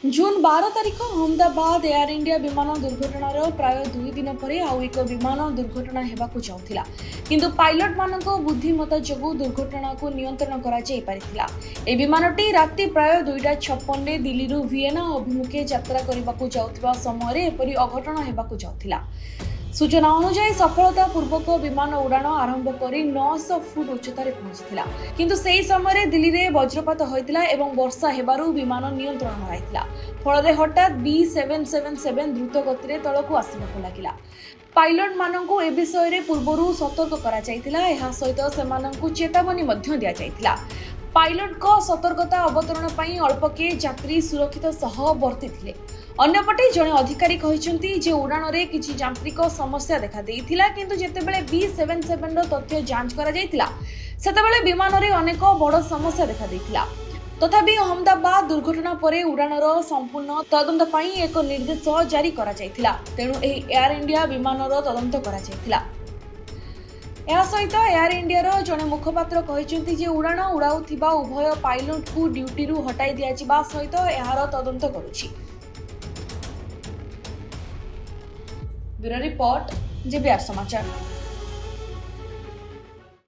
जून 12 तारिख Ahmedabad air India विमान दुर्घटनार प्राय 2 दिन पर आउ एक विमान दुर्घटना हेबाकु जाउथिला किंतु पायलट मानक बुद्धिमत्ता जोगु दुर्घटना को नियंत्रण करा जाई पारिथिला। ए विमानटी राति प्राय 2:56 रे दिल्ली वियना अभिमुखे यात्रा करबाकु जाउथिबा समय एपरि अघटन हेबाकु जाउथिला। सूचना अनुसार सफलतापूर्वक विमान उड़ान आरंभ कर 900 फुट उच्चतार पहुंचीला किंतु सेही समय दिल्ली में वज्रपात होइतिला एवं वर्षा हेबारु विमान नियंत्रण हराइतिला। फल हठात B777 द्रुत गति तलकू आसबाक लागिला। पायलट मानकू ए विषय पूर्व सतर्क करा जाइतिला। एहा सहित सेमानकू चेतावनी मध्य दिया जाइतिला। पायलट को सतर्कता अवतरण पई अल्प के यात्री सुरक्षित सह वर्ती थिले। अन्यपटे जने अधिकारी कहिसंती जे उड़ान रे किछि यांत्रिक समस्या देखा देइथिला किंतु जेतेबेले B77 रो तथ्य जांच करा जाइतिला सेतेबेले विमान रे अनेक बड़ समस्या देखा देइथिला। तथापि अहमदाबाद दुर्घटना परे उड़ान रो संपूर्ण तदंत पई एक निर्देश जारी करा जाइतिला। तेणु एही एयर इंडिया विमान रो तदंत करा जाइतिला। या सहित एयर इंडिया जने मुखपात्र कहिसंती जे उड़ान उड़ाउथिबा उभय पायलट को ड्यूटी रु हटाई दिया जिबा सहित एहार तदंत करूछि। ब्यूरो रिपोर्ट जेबीआर समाचार।